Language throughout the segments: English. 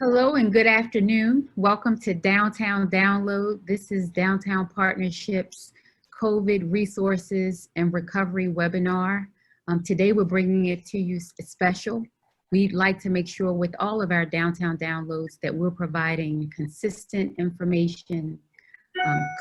Hello and good afternoon. Welcome to Downtown Download. This is Downtown Partnerships COVID Resources and Recovery webinar. Today we're bringing it to you special. We'd like to make sure with all of our Downtown Downloads that we're providing consistent information,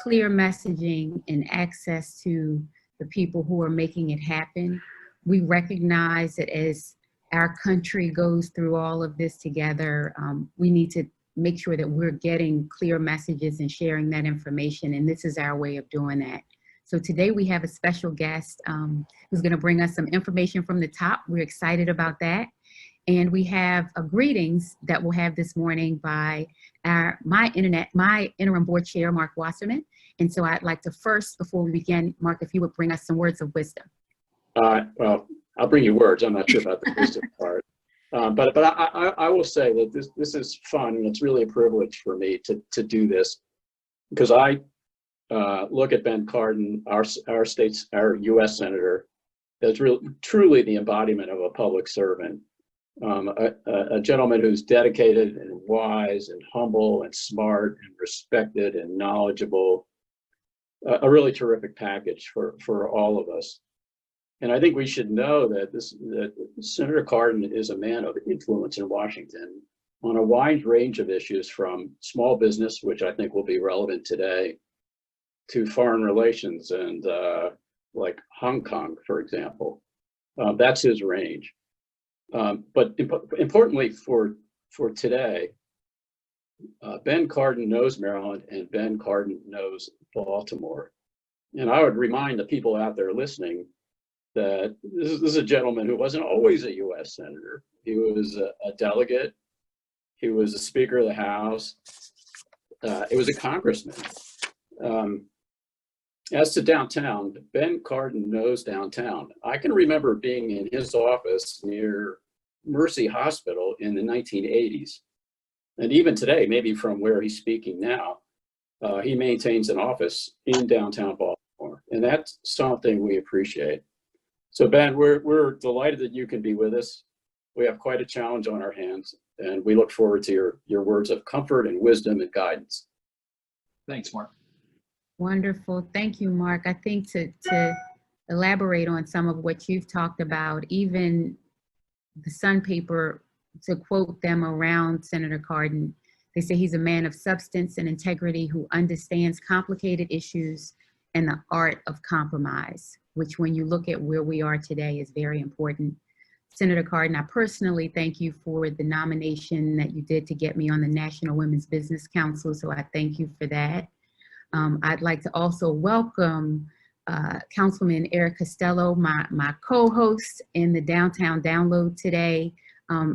clear messaging, and access to the people who are making it happen. We recognize that as our country goes through all of this together, we need to make sure that we're getting clear messages and sharing that information, and this is our way of doing that. So today we have a special guest who's going to bring us some information from the top. We're excited about that. And we have greetings that we'll have this morning by my interim board chair, Mark Wasserman. And so I'd like to first, before we begin, Mark, if you would bring us some words of wisdom. Well, I'll bring you words. I'm not sure about the wisdom part. But I will say that this is fun, and it's really a privilege for me to do this, because I look at Ben Cardin, our U.S. Senator, as truly the embodiment of a public servant, a gentleman who's dedicated and wise and humble and smart and respected and knowledgeable, a really terrific package for all of us. And I think we should know that Senator Cardin is a man of influence in Washington on a wide range of issues, from small business, which I think will be relevant today, to foreign relations and like Hong Kong, for example. That's his range. But importantly for today, Ben Cardin knows Maryland and Ben Cardin knows Baltimore. And I would remind the people out there listening that this is a gentleman who wasn't always a U.S. Senator. He was a delegate. He was a Speaker of the House. He was a congressman. As to downtown, Ben Cardin knows downtown. I can remember being in his office near Mercy Hospital in the 1980s. And even today, maybe from where he's speaking now, he maintains an office in downtown Baltimore. And that's something we appreciate. So Ben, we're delighted that you can be with us. We have quite a challenge on our hands, and we look forward to your words of comfort and wisdom and guidance. Thanks, Mark. Wonderful. Thank you, Mark. I think to elaborate on some of what you've talked about, even the Sun paper, to quote them around Senator Cardin, they say he's a man of substance and integrity who understands complicated issues and the art of compromise, which when you look at where we are today is very important. Senator Cardin, I personally thank you for the nomination that you did to get me on the National Women's Business Council, so I thank you for that. I'd like to also welcome Councilman Eric Costello, my co-host in the Downtown Download today.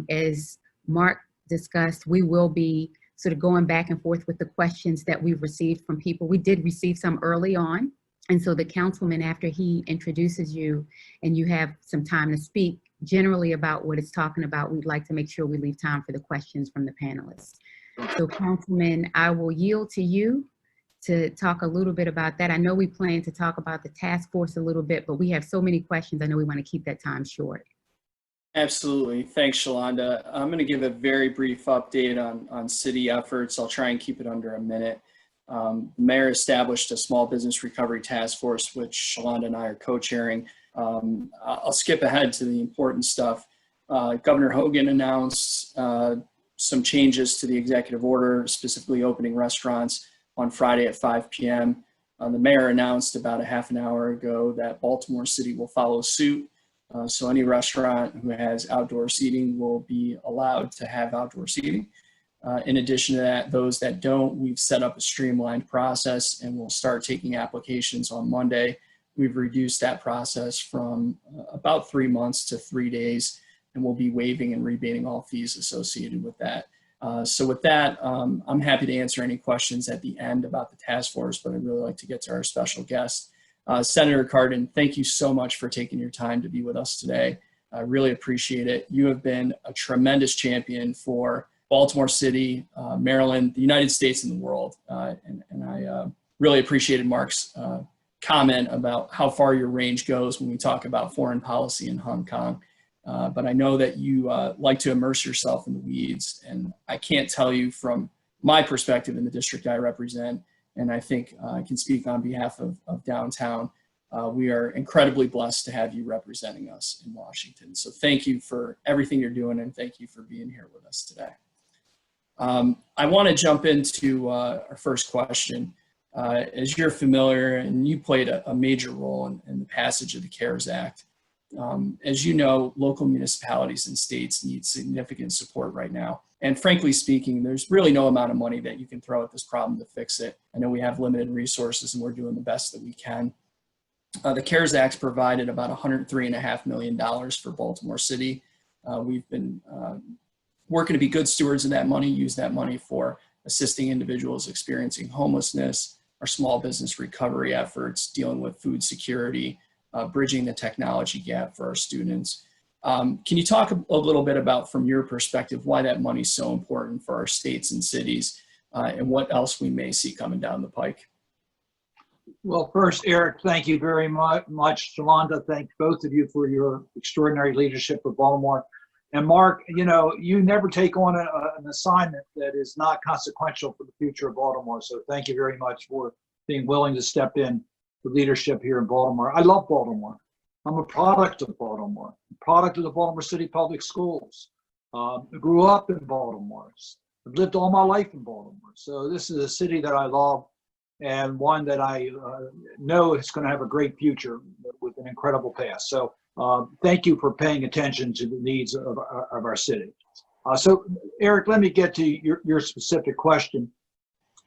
As Mark discussed, we will be sort of going back and forth with the questions that we've received from people. We did receive some early on. And so the councilman, after he introduces you and you have some time to speak generally about what it's talking about, we'd like to make sure we leave time for the questions from the panelists. So Councilman, I will yield to you to talk a little bit about that. I know we plan to talk about the task force a little bit, but we have so many questions. I know we want to keep that time short. Absolutely. Thanks, Shalonda. I'm going to give a very brief update on city efforts. I'll try and keep it under a minute. The mayor established a small business recovery task force, which Shalonda and I are co-chairing. I'll skip ahead to the important stuff. Governor Hogan announced some changes to the executive order, specifically opening restaurants on Friday at 5 p.m. The mayor announced about a half an hour ago that Baltimore City will follow suit. So any restaurant who has outdoor seating will be allowed to have outdoor seating. In addition to that, those that don't, we've set up a streamlined process and we'll start taking applications on Monday. We've reduced that process from about 3 months to 3 days, and we'll be waiving and rebating all fees associated with that. So with that, I'm happy to answer any questions at the end about the task force, but I'd really like to get to our special guest. Senator Cardin, thank you so much for taking your time to be with us today. I really appreciate it. You have been a tremendous champion for Baltimore City, Maryland, the United States, and the world. And I really appreciated Mark's comment about how far your range goes when we talk about foreign policy in Hong Kong. but I know that you like to immerse yourself in the weeds. And I can't tell you from my perspective in the district I represent, and I think I can speak on behalf of downtown, we are incredibly blessed to have you representing us in Washington. So thank you for everything you're doing, and thank you for being here with us today. I want to jump into our first question. As you're familiar, and you played a major role in the passage of the CARES Act, as you know, local municipalities and states need significant support right now. And frankly speaking, there's really no amount of money that you can throw at this problem to fix it. I know we have limited resources and we're doing the best that we can. The CARES Act provided about $103.5 million for Baltimore City. We've been working to be good stewards of that money, use that money for assisting individuals experiencing homelessness, our small business recovery efforts, dealing with food security, bridging the technology gap for our students. Can you talk a little bit about, from your perspective, why that money is so important for our states and cities, and what else we may see coming down the pike? Well, first, Eric, thank you very much. Shalonda, thank both of you for your extraordinary leadership for Baltimore. And Mark, you know, you never take on an assignment that is not consequential for the future of Baltimore. So thank you very much for being willing to step in for leadership here in Baltimore. I love Baltimore. I'm a product of Baltimore, a product of the Baltimore City Public Schools. I grew up in Baltimore. I've lived all my life in Baltimore. So this is a city that I love, and one that I know is going to have a great future with an incredible past. So thank you for paying attention to the needs of our city. So Eric, let me get to your specific question.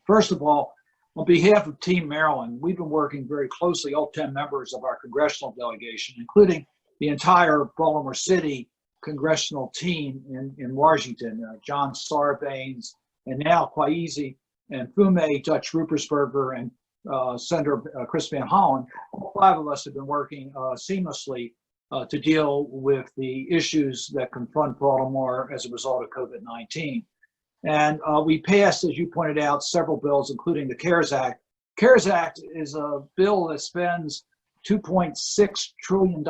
First of all, on behalf of Team Maryland, we've been working very closely, all 10 members of our congressional delegation, including the entire Baltimore City congressional team in Washington, John Sarbanes, and now Kwaizi and Fume Dutch Ruppersberger and Senator Chris Van Hollen. All 5 of us have been working seamlessly to deal with the issues that confront Baltimore as a result of COVID-19. And we passed, as you pointed out, several bills, including the CARES Act. CARES Act is a bill that spends $2.6 trillion.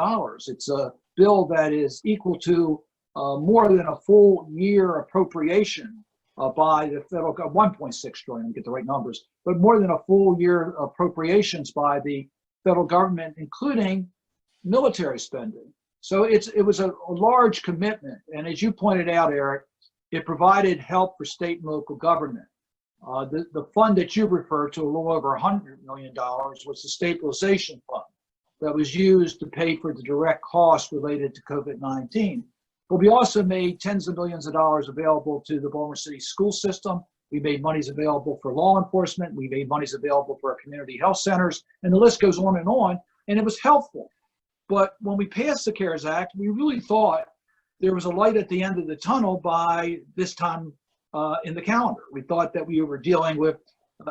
It's a bill that is equal to more than a full year appropriation by the federal government, 1.6 trillion, get the right numbers, but more than a full year appropriations by the federal government, including military spending. So it was a large commitment. And as you pointed out, Eric, it provided help for state and local government. The fund that you referred to, a little over $100 million, was the stabilization fund that was used to pay for the direct costs related to COVID-19. But we also made tens of millions of dollars available to the Baltimore City school system. We made monies available for law enforcement. We made monies available for our community health centers, and the list goes on, and it was helpful. But when we passed the CARES Act, we really thought there was a light at the end of the tunnel by this time in the calendar. We thought that we were dealing with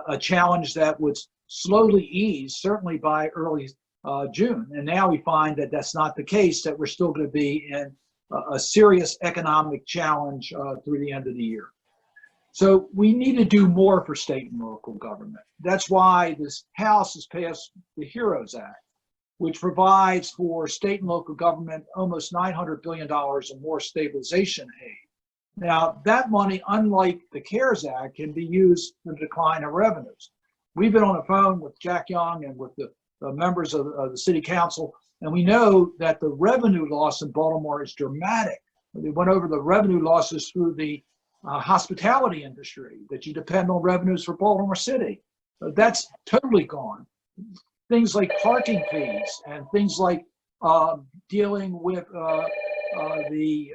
a challenge that would slowly ease, certainly by early June. And now we find that that's not the case, that we're still going to be in a serious economic challenge through the end of the year. So we need to do more for state and local government. That's why this House has passed the HEROES Act, which provides for state and local government almost $900 billion or more stabilization aid. Now, that money, unlike the CARES Act, can be used for the decline of revenues. We've been on the phone with Jack Young and with the members of the city council, and we know that the revenue loss in Baltimore is dramatic. We went over the revenue losses through the hospitality industry, that you depend on revenues for Baltimore City. That's totally gone. Things like parking fees and things like dealing with the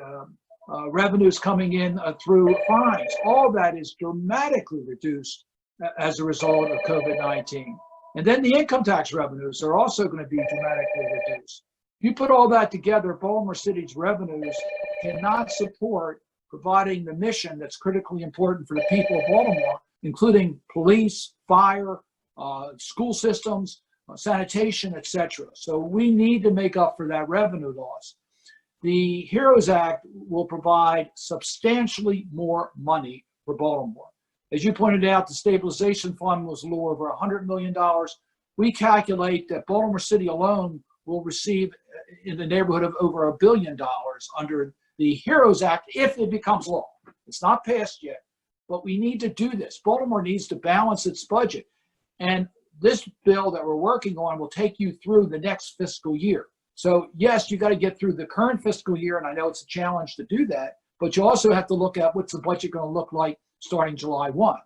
revenues coming in through fines. All that is dramatically reduced as a result of COVID-19. And then the income tax revenues are also going to be dramatically reduced. If you put all that together, Baltimore City's revenues cannot support providing the mission that's critically important for the people of Baltimore, including police, fire, school systems, sanitation, etc. So we need to make up for that revenue loss. The HEROES Act will provide substantially more money for Baltimore. As you pointed out, the stabilization fund was a little over $100 million. We calculate that Baltimore City alone will receive in the neighborhood of over $1 billion under the HEROES Act if it becomes law. It's not passed yet, but we need to do this. Baltimore needs to balance its budget. And this bill that we're working on will take you through the next fiscal year. So yes, you got to get through the current fiscal year, and I know it's a challenge to do that, but you also have to look at what's the budget going to look like starting July 1.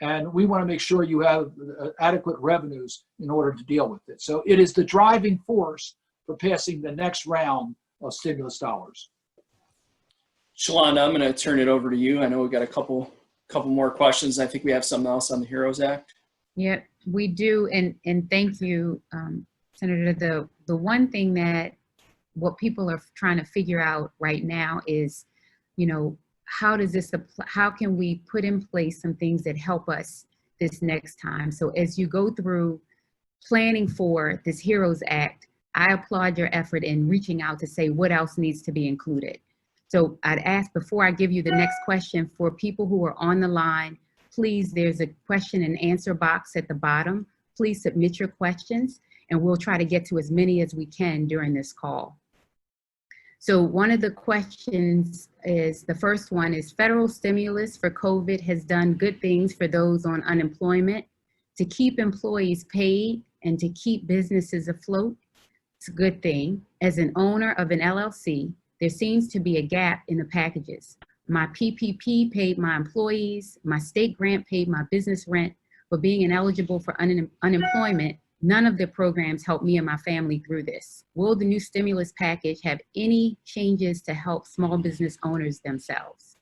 And we want to make sure you have adequate revenues in order to deal with it. So it is the driving force for passing the next round of stimulus dollars. Shalonda, I'm going to turn it over to you. I know we've got a couple more questions. I think we have something else on the HEROES Act. Yeah, we do. And thank you, Senator. The one thing that what people are trying to figure out right now is, you know, how does this apply? How can we put in place some things that help us this next time? So as you go through planning for this HEROES Act, I applaud your effort in reaching out to say what else needs to be included. So I'd ask, before I give you the next question, for people who are on the line, please, there's a question and answer box at the bottom. Please submit your questions, and we'll try to get to as many as we can during this call. So one of the questions is, the first one is, federal stimulus for COVID has done good things for those on unemployment. To keep employees paid and to keep businesses afloat, it's a good thing. As an owner of an LLC, there seems to be a gap in the packages. My PPP paid my employees, my state grant paid my business rent, but being ineligible for unemployment, none of the programs helped me and my family through this. Will the new stimulus package have any changes to help small business owners themselves?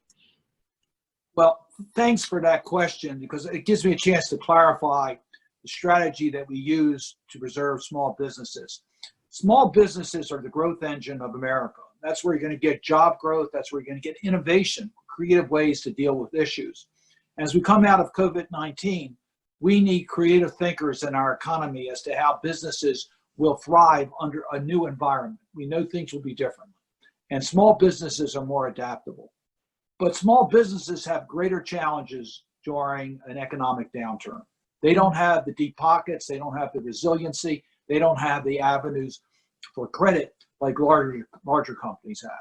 Well, thanks for that question, because it gives me a chance to clarify the strategy that we use to preserve small businesses. Small businesses are the growth engine of America. That's where you're going to get job growth. That's where you're going to get innovation, creative ways to deal with issues. As we come out of COVID-19, we need creative thinkers in our economy as to how businesses will thrive under a new environment. We know things will be different, and small businesses are more adaptable. But small businesses have greater challenges during an economic downturn. They don't have the deep pockets. They don't have the resiliency. They don't have the avenues for credit like larger companies have.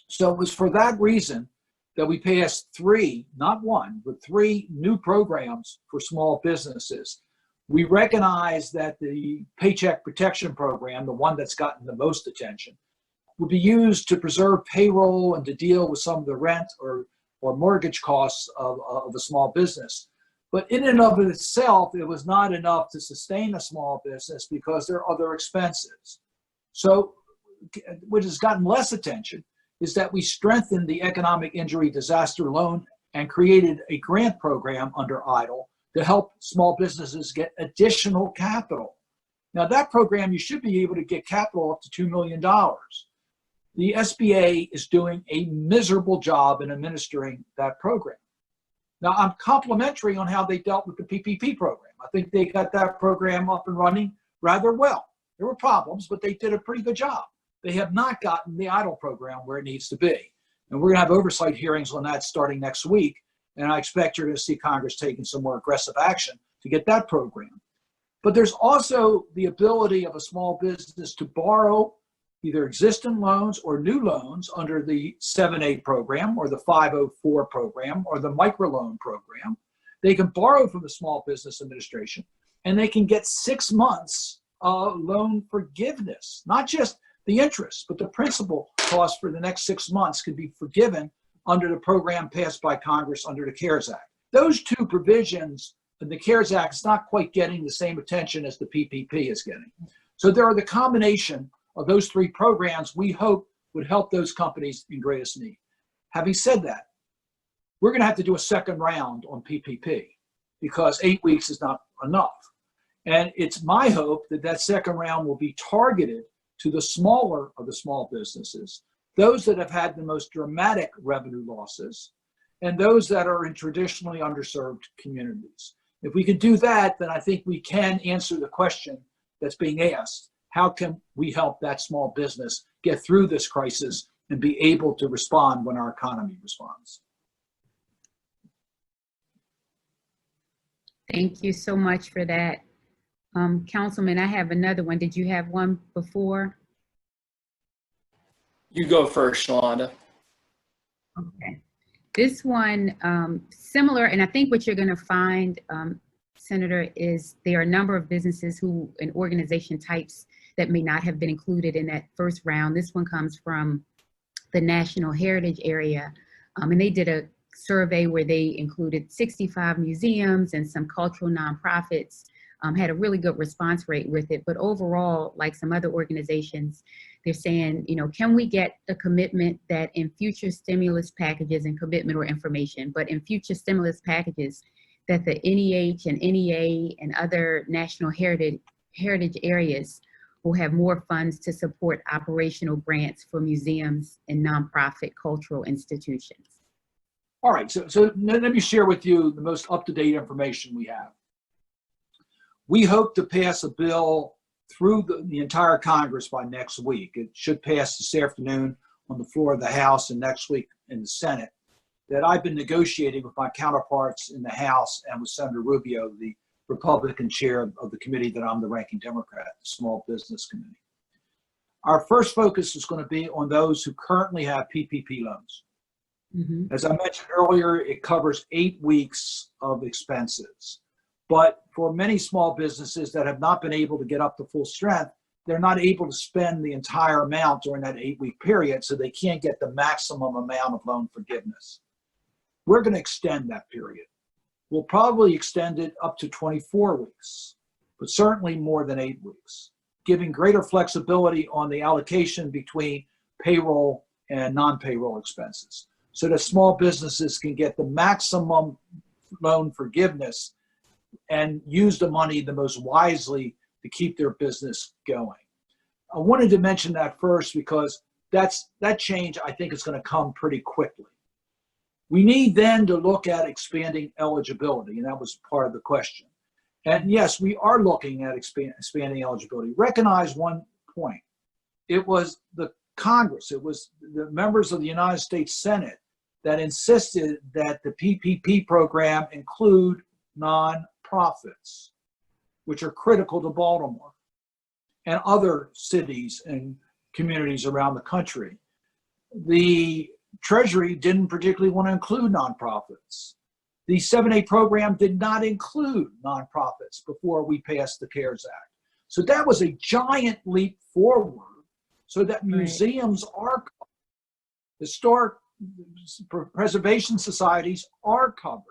So it was for that reason that we passed three, not one, but three new programs for small businesses. We recognize that the Paycheck Protection Program, the one that's gotten the most attention, would be used to preserve payroll and to deal with some of the rent or mortgage costs of a small business. But in and of itself, it was not enough to sustain a small business because there are other expenses. So what has gotten less attention is that we strengthened the economic injury disaster loan and created a grant program under EIDL to help small businesses get additional capital. Now that program, you should be able to get capital up to $2 million. The SBA is doing a miserable job in administering that program. Now I'm complimentary on how they dealt with the PPP program. I think they got that program up and running rather well. There were problems, but they did a pretty good job. They have not gotten the EIDL program where it needs to be. And we're gonna have oversight hearings on that starting next week. And I expect you're gonna see Congress taking some more aggressive action to get that program. But there's also the ability of a small business to borrow either existing loans or new loans under the 7A program or the 504 program or the microloan program. They can borrow from the Small Business Administration and they can get 6 months of loan forgiveness, not just the interest, but the principal cost for the next 6 months can be forgiven under the program passed by Congress under the CARES Act. Those two provisions in the CARES Act is not quite getting the same attention as the PPP is getting. So there are the combination of those three programs we hope would help those companies in greatest need. Having said that, we're gonna have to do a second round on PPP because 8 weeks is not enough. And it's my hope that that second round will be targeted to the smaller of the small businesses, those that have had the most dramatic revenue losses, and those that are in traditionally underserved communities. If we can do that, then I think we can answer the question that's being asked. How can we help that small business get through this crisis and be able to respond when our economy responds? Thank you so much for that. Councilman, I have another one. Did you have one before? You go first, Shalonda. Okay. This one, similar, and I think what you're going to find, Senator, is there are a number of businesses who, and organization types that may not have been included in that first round. This one comes from the National Heritage area, and they did a survey where they included 65 museums and some cultural nonprofits, had a really good response rate with it. But overall, like some other organizations, they're saying, you know, can we get a commitment that in future stimulus packages, and commitment or information, but in future stimulus packages, that the NEH and NEA and other national heritage areas will have more funds to support operational grants for museums and nonprofit cultural institutions. All right, so let me share with you the most up-to-date information we have. We hope to pass a bill through the entire Congress by next week. It should pass this afternoon on the floor of the House and next week in the Senate, that I've been negotiating with my counterparts in the House and with Senator Rubio, the Republican chair of the committee that I'm the ranking Democrat, the Small Business Committee. Our first focus is going to be on those who currently have PPP loans. Mm-hmm. As I mentioned earlier, it covers 8 weeks of expenses. But for many small businesses that have not been able to get up to full strength, they're not able to spend the entire amount during that 8-week period, so they can't get the maximum amount of loan forgiveness. We're going to extend that period. We'll probably extend it up to 24 weeks, but certainly more than 8 weeks, giving greater flexibility on the allocation between payroll and non-payroll expenses, so that small businesses can get the maximum loan forgiveness and use the money the most wisely to keep their business going. I wanted to mention that first because that change, I think, is going to come pretty quickly. We need then to look at expanding eligibility, and that was part of the question. And yes, we are looking at expanding eligibility. Recognize one point. It was the Congress, it was the members of the United States Senate that insisted that the PPP program include nonprofits, which are critical to Baltimore and other cities and communities around the country. The Treasury didn't particularly want to include nonprofits. The 7A program did not include nonprofits before we passed the CARES Act. So that was a giant leap forward, so that museums are covered, historic preservation societies are covered,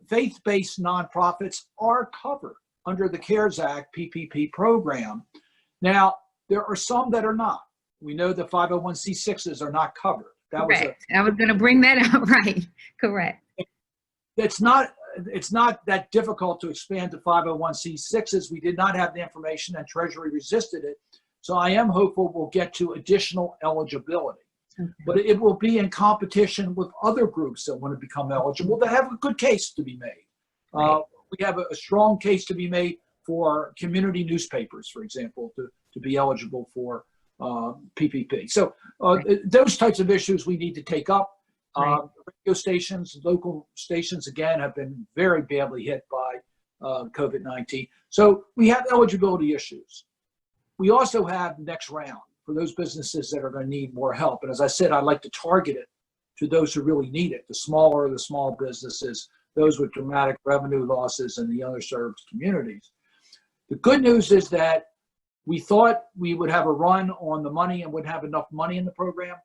faith-based nonprofits are covered under the CARES Act PPP program. Now, there are some that are not. We know the 501c6s are not covered. Correct. I was going to bring that up. Right. Correct. It's not that difficult to expand to 501c6s. We did not have the information and Treasury resisted it. So I am hopeful we'll get to additional eligibility. Okay. But it will be in competition with other groups that want to become eligible that have a good case to be made. Right. We have a strong case to be made for community newspapers, for example, to be eligible for PPP. So those types of issues we need to take up. Right. Radio stations, local stations, again, have been very badly hit by COVID-19. So we have eligibility issues. We also have next round for those businesses that are going to need more help. And as I said, I'd like to target it to those who really need it, the small businesses, those with dramatic revenue losses in the underserved communities. The good news is that we thought we would have a run on the money and wouldn't have enough money in the program.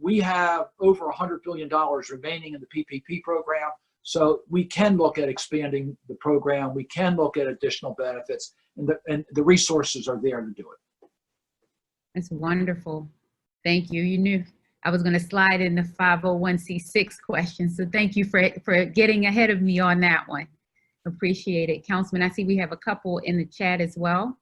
We have over $100 billion remaining in the PPP program, so we can look at expanding the program. We can look at additional benefits, and the resources are there to do it. That's wonderful. Thank you. You knew I was going to slide in the 501c6 question, so thank you for getting ahead of me on that one. Appreciate it. Councilman, I see we have a couple in the chat as well.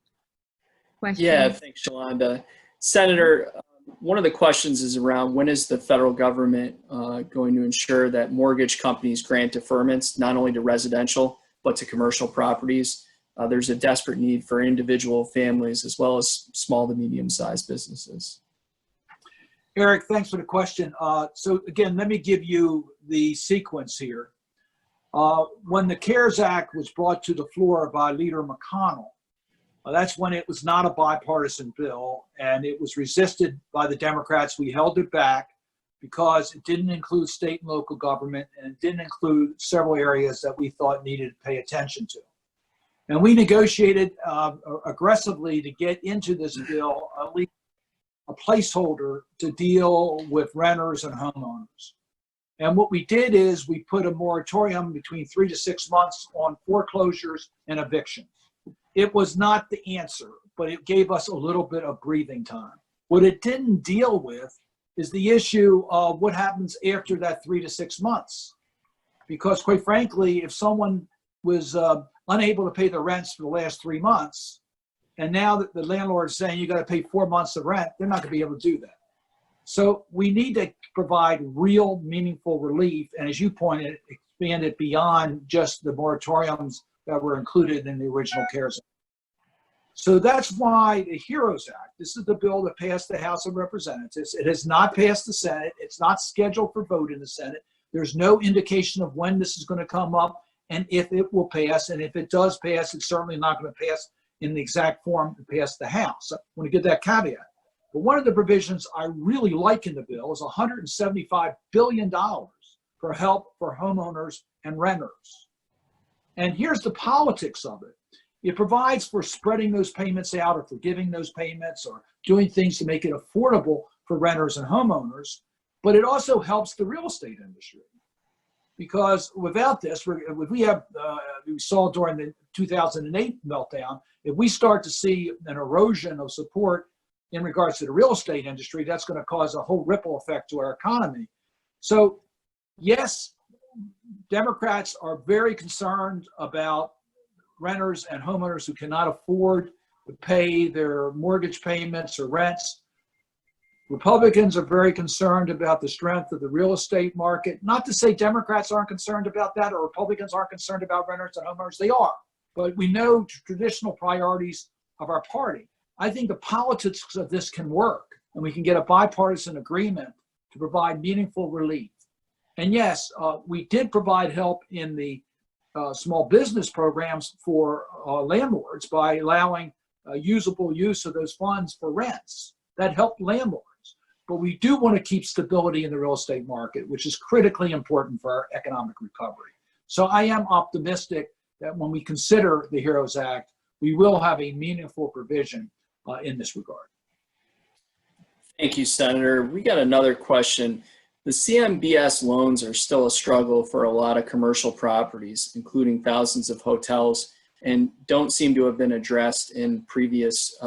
Questions? Yeah, thanks, Shalonda. Senator, one of the questions is around when is the federal government going to ensure that mortgage companies grant deferments, not only to residential, but to commercial properties? There's a desperate need for individual families as well as small to medium-sized businesses. Eric, thanks for the question. So again, let me give you the sequence here. When the CARES Act was brought to the floor by Leader McConnell, That's when it was not a bipartisan bill, and it was resisted by the Democrats. We held it back because it didn't include state and local government, and it didn't include several areas that we thought needed to pay attention to. And we negotiated aggressively to get into this bill at least a placeholder to deal with renters and homeowners. And what we did is we put a moratorium between 3 to 6 months on foreclosures and evictions. It was not the answer, but it gave us a little bit of breathing time. What it didn't deal with is the issue of what happens after that 3 to 6 months. Because quite frankly, if someone was unable to pay the rents for the last 3 months, and now that the landlord is saying you got to pay 4 months of rent, they're not going to be able to do that. So we need to provide real meaningful relief, and as you pointed, expand it beyond just the moratoriums that were included in the original CARES Act. So that's why the HEROES Act, this is the bill that passed the House of Representatives. It has not passed the Senate. It's not scheduled for vote in the Senate. There's no indication of when this is going to come up and if it will pass. And if it does pass, it's certainly not going to pass in the exact form to pass the House. I want to give that caveat. But one of the provisions I really like in the bill is $175 billion for help for homeowners and renters. And here's the politics of it. It provides for spreading those payments out or forgiving those payments or doing things to make it affordable for renters and homeowners, but it also helps the real estate industry. Because without this, we saw during the 2008 meltdown, if we start to see an erosion of support in regards to the real estate industry, that's going to cause a whole ripple effect to our economy. So yes, Democrats are very concerned about renters and homeowners who cannot afford to pay their mortgage payments or rents. Republicans are very concerned about the strength of the real estate market. Not to say Democrats aren't concerned about that or Republicans aren't concerned about renters and homeowners. They are. But we know traditional priorities of our party. I think the politics of this can work, and we can get a bipartisan agreement to provide meaningful relief. And yes, we did provide help in the small business programs for landlords by allowing usable use of those funds for rents. That helped landlords. But we do want to keep stability in the real estate market, which is critically important for our economic recovery. So I am optimistic that when we consider the HEROES Act, we will have a meaningful provision in this regard. Thank you, Senator. We got another question. The CMBS loans are still a struggle for a lot of commercial properties, including thousands of hotels, and don't seem to have been addressed in previous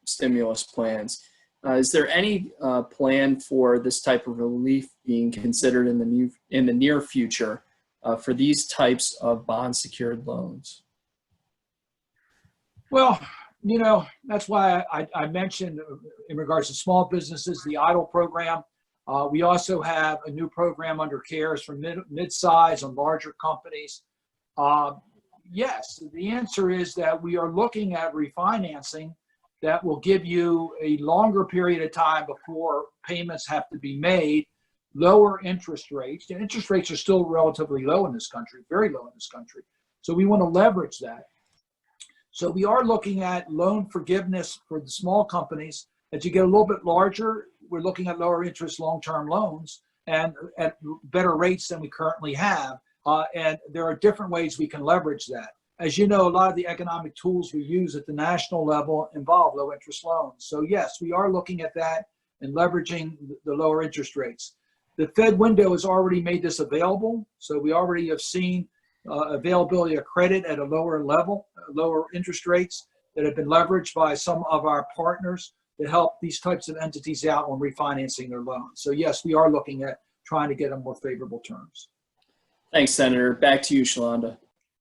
stimulus plans. Is there any plan for this type of relief being considered in the near future for these types of bond-secured loans? Well, you know, that's why I mentioned in regards to small businesses, the EIDL program. We also have a new program under CARES for mid-size and larger companies. Yes, the answer is that we are looking at refinancing that will give you a longer period of time before payments have to be made, lower interest rates. And interest rates are still relatively low in this country, very low in this country. So we want to leverage that. So we are looking at loan forgiveness for the small companies. As you get a little bit larger, we're looking at lower interest long-term loans and at better rates than we currently have. And there are different ways we can leverage that. As you know, a lot of the economic tools we use at the national level involve low interest loans. So yes, we are looking at that and leveraging the lower interest rates. The Fed window has already made this available. So we already have seen availability of credit at a lower level, lower interest rates that have been leveraged by some of our partners to help these types of entities out on refinancing their loans. So yes, we are looking at trying to get on more favorable terms. Thanks, Senator. Back to you, Shalonda.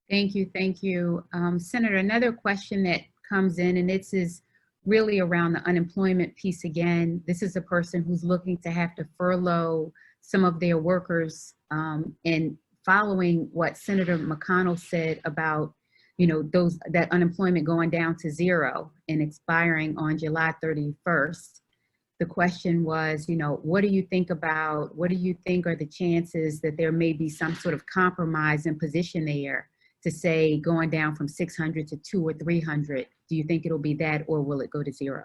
Thank you. Thank you. Senator, another question that comes in, and this is really around the unemployment piece again. This is a person who's looking to have to furlough some of their workers, and following what Senator McConnell said about, you know, that unemployment going down to zero and expiring on July 31st. The question was, you know, what do you think are the chances that there may be some sort of compromise in position there to say going down from 600 to 200 or 300? Do you think it'll be that, or will it go to 0?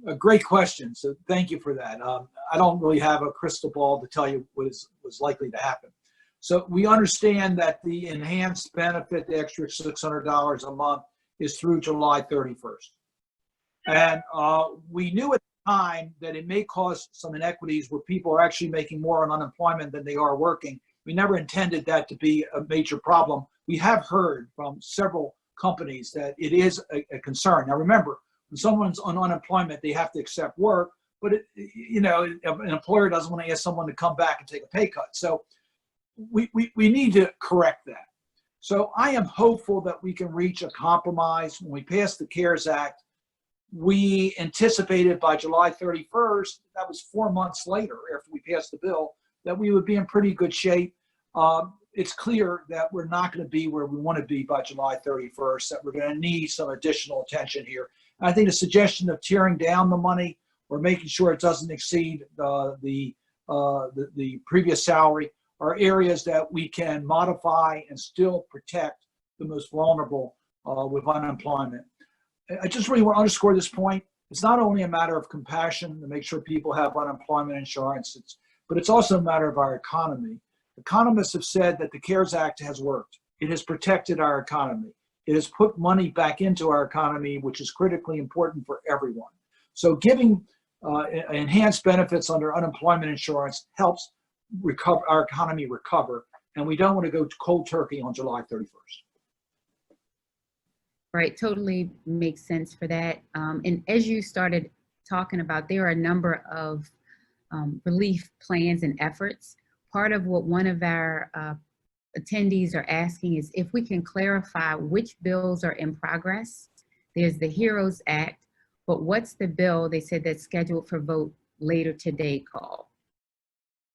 A great question. So thank you for that. I don't really have a crystal ball to tell you what is likely to happen. So we understand that the enhanced benefit, the extra $600 a month, is through July 31st. And we knew at the time that it may cause some inequities where people are actually making more on unemployment than they are working. We never intended that to be a major problem. We have heard from several companies that it is a concern. Now remember, when someone's on unemployment, they have to accept work, but an employer doesn't want to ask someone to come back and take a pay cut. So we need to correct that. So I am hopeful that we can reach a compromise. When we pass the CARES Act, we anticipated by July 31st, that was 4 months later after we passed the bill, that we would be in pretty good shape. It's clear that we're not going to be where we want to be by July 31st, that we're going to need some additional attention here. And I think the suggestion of tearing down the money or making sure it doesn't exceed the previous salary are areas that we can modify and still protect the most vulnerable with unemployment. I just really want to underscore this point. It's not only a matter of compassion to make sure people have unemployment insurance, but it's also a matter of our economy. Economists have said that the CARES Act has worked. It has protected our economy. It has put money back into our economy, which is critically important for everyone. So giving enhanced benefits under unemployment insurance helps our economy recover, and we don't want to go cold turkey on July 31st. Right, totally makes sense for that. And as you started talking about, there are a number of relief plans and efforts. Part of what one of our attendees are asking is if we can clarify which bills are in progress. There's the HEROES Act, but what's the bill they said that's scheduled for vote later today called?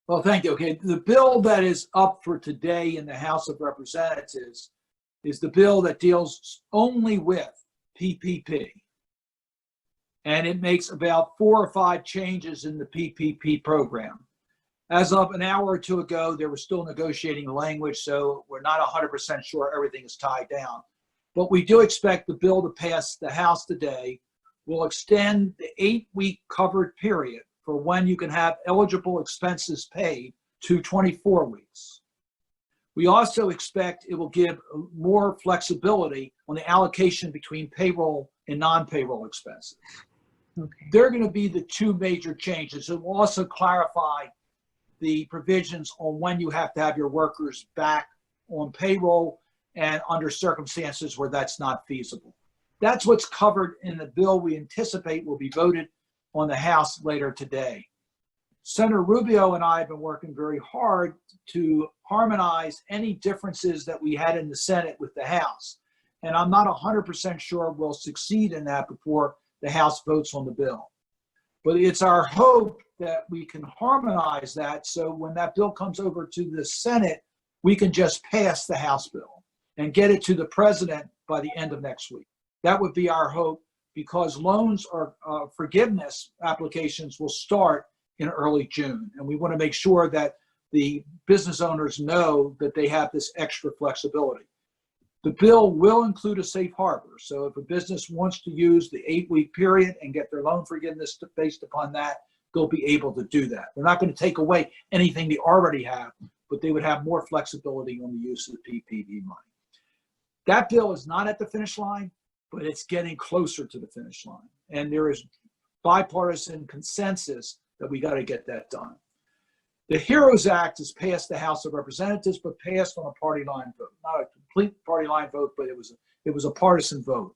Well, thank you. Okay, the bill that is up for today in the House of Representatives is the bill that deals only with PPP. And it makes about 4 or 5 changes in the PPP program. As of an hour or two ago, they were still negotiating the language, so we're not 100% sure everything is tied down. But we do expect the bill to pass the House today. Will extend the 8-week covered period for when you can have eligible expenses paid to 24 weeks. We also expect it will give more flexibility on the allocation between payroll and non-payroll expenses. Okay. They're going to be the 2 major changes. It will also clarify the provisions on when you have to have your workers back on payroll and under circumstances where that's not feasible. That's what's covered in the bill we anticipate will be voted on the House later today. Senator Rubio and I have been working very hard to harmonize any differences that we had in the Senate with the House. And I'm not 100% sure we'll succeed in that before the House votes on the bill. But it's our hope that we can harmonize that so when that bill comes over to the Senate, we can just pass the House bill and get it to the president by the end of next week. That would be our hope, because loans or forgiveness applications will start in early June. And we want to make sure that the business owners know that they have this extra flexibility. The bill will include a safe harbor. So if a business wants to use the 8-week period and get their loan forgiveness based upon that, they'll be able to do that. We're not going to take away anything they already have, but they would have more flexibility on the use of the PPP money. That bill is not at the finish line, but it's getting closer to the finish line. And there is bipartisan consensus that we got to get that done. The HEROES Act has passed the House of Representatives, but passed on a party line vote. Not a complete party line vote, but it was a partisan vote.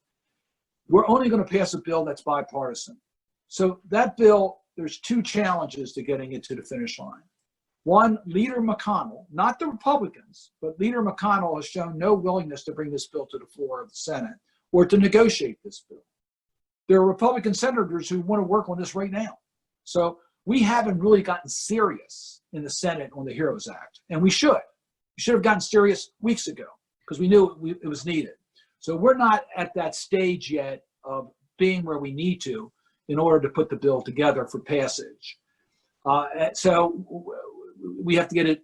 We're only going to pass a bill that's bipartisan. So that bill, there's 2 challenges to getting it to the finish line. One, Leader McConnell, not the Republicans, but Leader McConnell has shown no willingness to bring this bill to the floor of the Senate or to negotiate this bill. There are Republican senators who want to work on this right now. So we haven't really gotten serious in the Senate on the HEROES Act, and we should. We should have gotten serious weeks ago because we knew it was needed. So we're not at that stage yet of being where we need to in order to put the bill together for passage. So we have to get it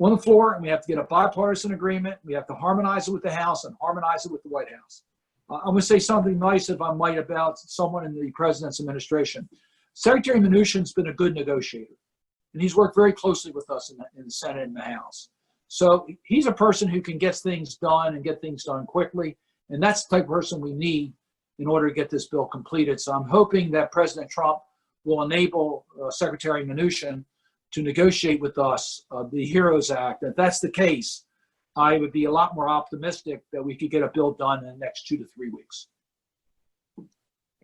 on the floor, and we have to get a bipartisan agreement. We have to harmonize it with the House and harmonize it with the White House. I'm going to say something nice, if I might, about someone in the president's administration. Secretary Mnuchin's been a good negotiator, and he's worked very closely with us in the Senate and the House. So he's a person who can get things done and get things done quickly, and that's the type of person we need in order to get this bill completed. So I'm hoping that President Trump will enable Secretary Mnuchin to negotiate with us the HEROES Act. If that's the case, I would be a lot more optimistic that we could get a bill done in the next 2 to 3 weeks.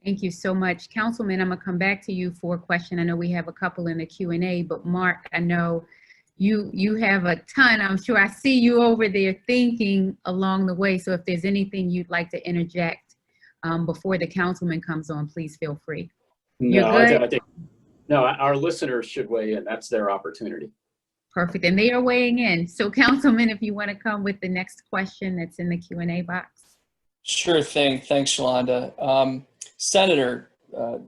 Thank you so much. Councilman, I'm gonna come back to you for a question. I know we have a couple in the Q&A, but Mark, I know you have a ton. I'm sure I see you over there thinking along the way. So if there's anything you'd like to interject before the councilman comes on, please feel free. No, I think, no, our listeners should weigh in. That's their opportunity. Perfect, and they are weighing in. So Councilman, if you want to come with the next question that's in the Q&A box. Sure thing. Thanks, Shalonda. Senator,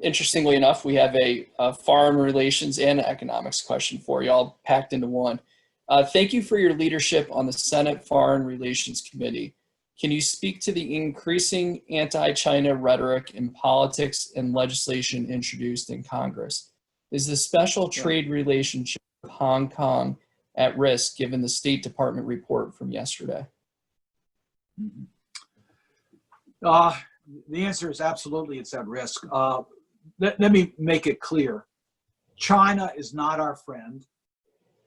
interestingly enough, we have a foreign relations and economics question for you, all packed into one. Thank you for your leadership on the Senate Foreign Relations Committee. Can you speak to the increasing anti-China rhetoric in politics and legislation introduced in Congress? Is the special trade relationship with Hong Kong at risk given the State Department report from yesterday? The answer is absolutely it's at risk. Let me make it clear. China is not our friend.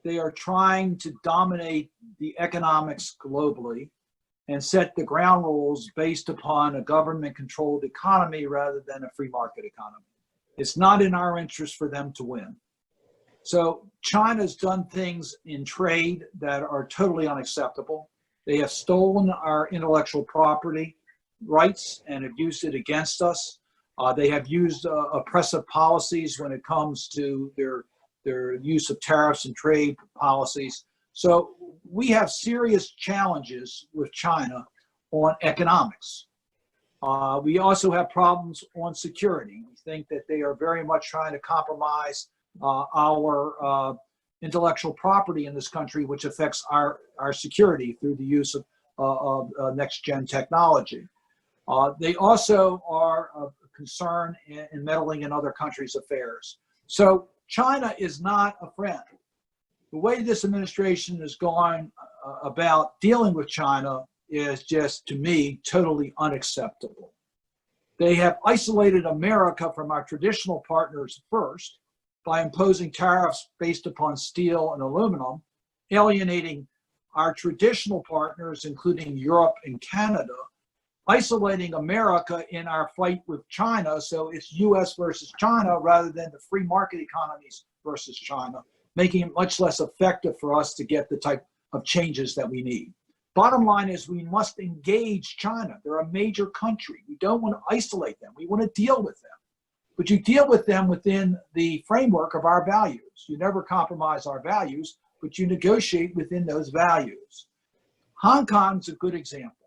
They are trying to dominate the economics globally and set the ground rules based upon a government-controlled economy rather than a free market economy. It's not in our interest for them to win. So China's done things in trade that are totally unacceptable. They have stolen our intellectual property rights and have used it against us. They have used oppressive policies when it comes to their use of tariffs and trade policies. So we have serious challenges with China on economics. We also have problems on security. We think that they are very much trying to compromise our intellectual property in this country, which affects our security through the use of next-gen technology. They also are concerned in meddling in other countries' affairs. So China is not a friend. The way this administration is going about dealing with China is just, to me, totally unacceptable. They have isolated America from our traditional partners first by imposing tariffs based upon steel and aluminum, alienating our traditional partners, including Europe and Canada, isolating America in our fight with China, so it's US versus China rather than the free market economies versus China, making it much less effective for us to get the type of changes that we need. Bottom line is we must engage China. They're a major country. We don't want to isolate them. We want to deal with them. But you deal with them within the framework of our values. You never compromise our values, but you negotiate within those values. Hong Kong's a good example.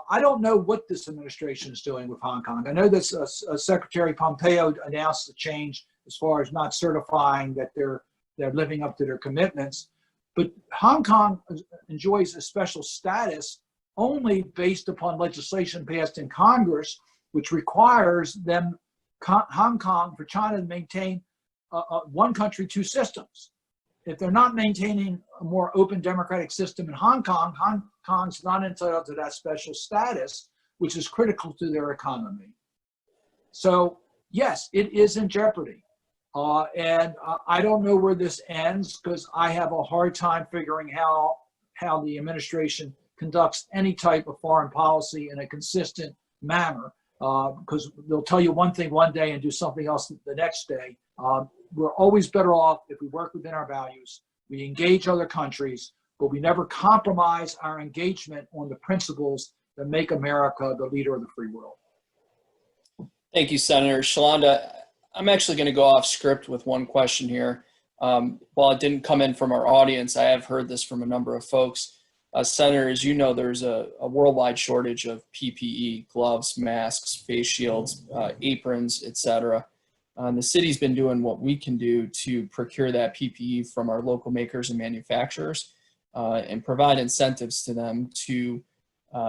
I don't know what this administration is doing with Hong Kong. I know that Secretary Pompeo announced a change as far as not certifying that they're living up to their commitments. But Hong Kong enjoys a special status only based upon legislation passed in Congress, which requires them, Hong Kong, for China to maintain one country, two systems. If they're not maintaining a more open democratic system in Hong Kong, Hong Kong's not entitled to that special status, which is critical to their economy. So yes, it is in jeopardy. And I don't know where this ends because I have a hard time figuring how the administration conducts any type of foreign policy in a consistent manner, because they'll tell you one thing one day and do something else the next day. We're always better off if we work within our values. We engage other countries, but we never compromise our engagement on the principles that make America the leader of the free world. Thank you, Senator. Shalonda, I'm actually going to go off script with one question here. While it didn't come in from our audience, I have heard this from a number of folks. Senator, as you know, there's a worldwide shortage of PPE, gloves, masks, face shields, aprons, etc. The city's been doing what we can do to procure that PPE from our local makers and manufacturers and provide incentives to them to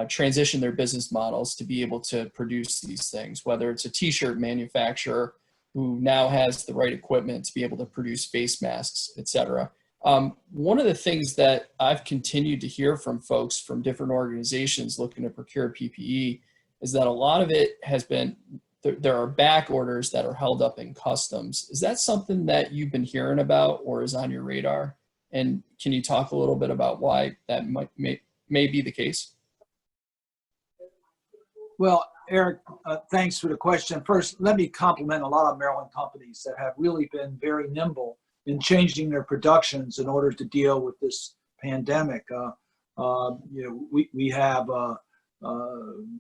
transition their business models to be able to produce these things, whether it's a t-shirt manufacturer who now has the right equipment to be able to produce face masks, et cetera. One of the things that I've continued to hear from folks from different organizations looking to procure PPE is that a lot of it has been, there are back orders that are held up in customs. Is that something that you've been hearing about or is on your radar? And can you talk a little bit about why that may be the case? Well, Eric, thanks for the question. First, let me compliment a lot of Maryland companies that have really been very nimble in changing their productions in order to deal with this pandemic. We have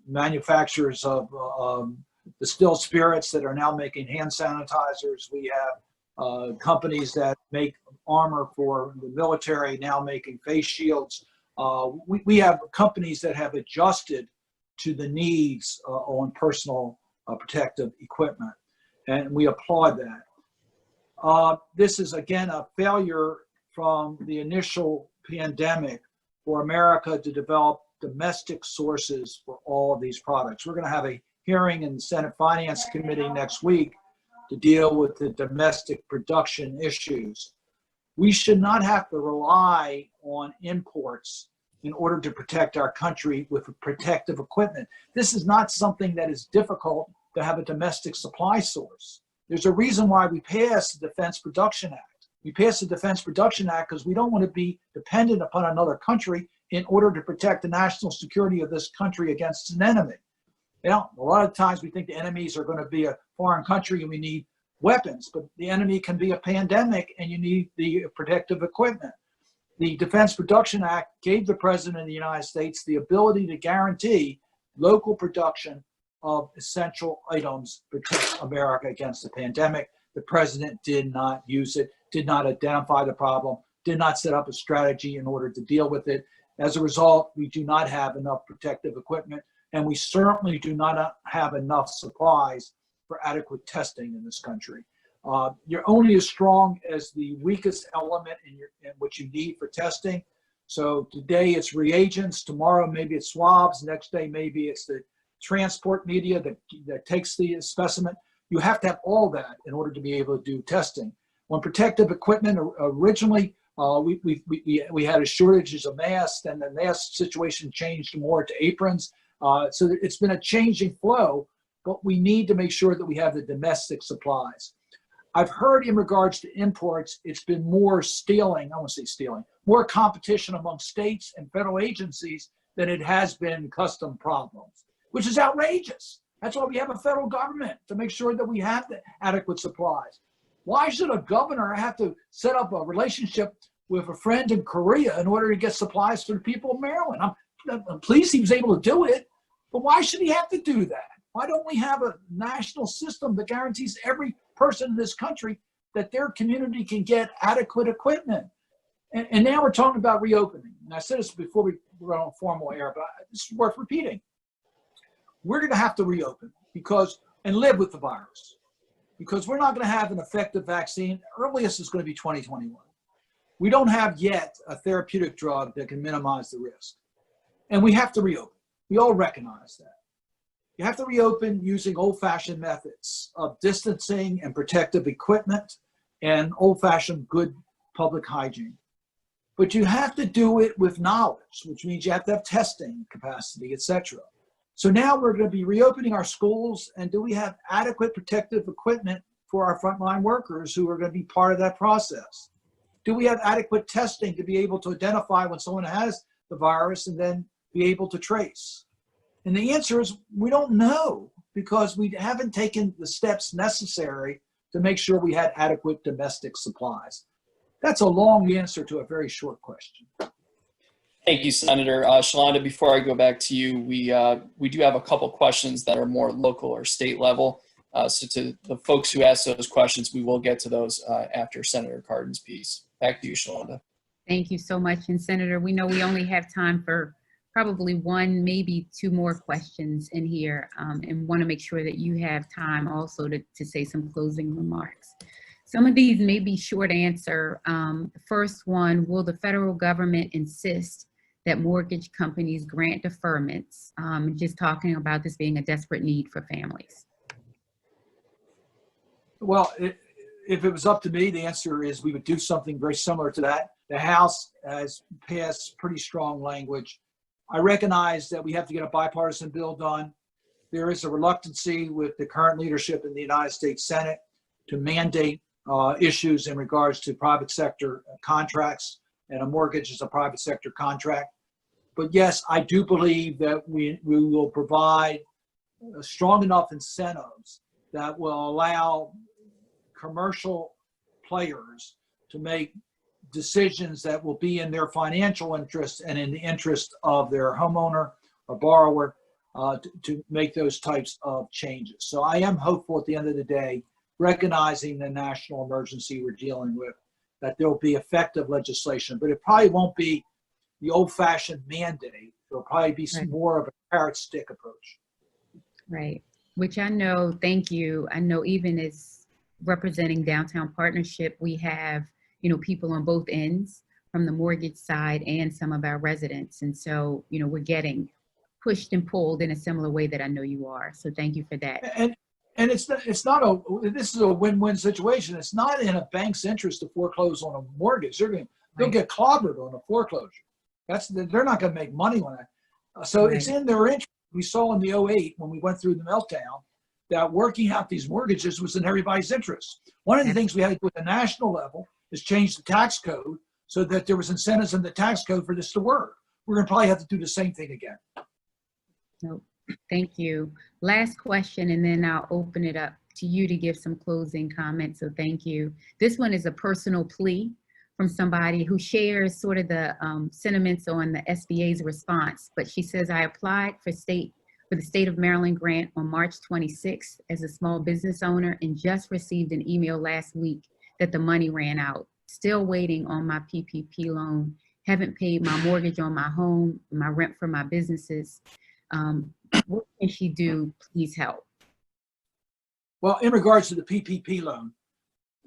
manufacturers of distilled spirits that are now making hand sanitizers. We have companies that make armor for the military now making face shields. We have companies that have adjusted to the needs on personal protective equipment, and we applaud that. This is, again, a failure from the initial pandemic for America to develop domestic sources for all of these products. We're going to have a hearing in the Senate Finance Committee next week to deal with the domestic production issues. We should not have to rely on imports in order to protect our country with protective equipment. This is not something that is difficult to have a domestic supply source. There's a reason why we passed the Defense Production Act. We passed the Defense Production Act because we don't want to be dependent upon another country in order to protect the national security of this country against an enemy. You know, a lot of times we think the enemies are going to be a foreign country and we need weapons, but the enemy can be a pandemic and you need the protective equipment. The Defense Production Act gave the President of the United States the ability to guarantee local production of essential items to protect America against the pandemic. The President did not use it, did not identify the problem, did not set up a strategy in order to deal with it. As a result, we do not have enough protective equipment, and we certainly do not have enough supplies for adequate testing in this country. You're only as strong as the weakest element in what you need for testing. So today it's reagents, tomorrow maybe it's swabs, next day maybe it's the transport media that takes the specimen. You have to have all that in order to be able to do testing. On protective equipment, originally we had a shortage of masks, and the mask situation changed more to aprons. So it's been a changing flow, but we need to make sure that we have the domestic supplies. I've heard in regards to imports, it's been more stealing, I won't say stealing, more competition among states and federal agencies than it has been custom problems, which is outrageous. That's why we have a federal government, to make sure that we have the adequate supplies. Why should a governor have to set up a relationship with a friend in Korea in order to get supplies for the people of Maryland? I'm pleased he was able to do it, but why should he have to do that? Why don't we have a national system that guarantees every person in this country that their community can get adequate equipment? And now we're talking about reopening. And I said this before we were on formal air, but it's worth repeating. We're going to have to reopen and live with the virus, because we're not going to have an effective vaccine. Earliest is going to be 2021. We don't have yet a therapeutic drug that can minimize the risk. And we have to reopen. We all recognize that. You have to reopen using old-fashioned methods of distancing and protective equipment and old-fashioned good public hygiene. But you have to do it with knowledge, which means you have to have testing capacity, etc. So now we're going to be reopening our schools, and do we have adequate protective equipment for our frontline workers who are going to be part of that process? Do we have adequate testing to be able to identify when someone has the virus and then be able to trace? And the answer is we don't know, because we haven't taken the steps necessary to make sure we had adequate domestic supplies. That's a long answer to a very short question. Thank you, Senator. Shalonda, before I go back to you, we do have a couple questions that are more local or state level. So to the folks who asked those questions, we will get to those after Senator Cardin's piece. Back to you, Shalonda. Thank you so much. And Senator, we know we only have time for probably one, maybe two more questions in here, and want to make sure that you have time also to say some closing remarks. Some of these may be short answer. The first one, will the federal government insist that mortgage companies grant deferments? Just talking about this being a desperate need for families. Well, if it was up to me, the answer is we would do something very similar to that. The House has passed pretty strong language. I recognize that we have to get a bipartisan bill done. There is a reluctancy with the current leadership in the United States Senate to mandate issues in regards to private sector contracts, and a mortgage is a private sector contract. But yes, I do believe that we will provide strong enough incentives that will allow commercial players to make decisions that will be in their financial interest and in the interest of their homeowner or borrower to make those types of changes. So I am hopeful at the end of the day, recognizing the national emergency we're dealing with, that there will be effective legislation, but it probably won't be the old-fashioned mandate. It'll probably be some more of a carrot stick approach. Right, which I know, thank you. I know even as representing Downtown Partnership, we have, people on both ends from the mortgage side and some of our residents. And so, we're getting pushed and pulled in a similar way that I know you are. So thank you for that. And this is a win-win situation. It's not in a bank's interest to foreclose on a mortgage. They'll get clobbered on a foreclosure. They're not going to make money on it. So it's in their interest. We saw in the 2008 when we went through the meltdown that working out these mortgages was in everybody's interest. One of the things we had to do at the national level is change the tax code so that there was incentives in the tax code for this to work. We're going to probably have to do the same thing again. Nope. Thank you. Last question, and then I'll open it up to you to give some closing comments. So thank you. This one is a personal plea from somebody who shares sort of the sentiments on the SBA's response. But she says, I applied for the state of Maryland grant on March 26th as a small business owner and just received an email last week that the money ran out. Still waiting on my PPP loan. Haven't paid my mortgage on my home, my rent for my businesses. What can she do? Please help. Well, in regards to the PPP loan,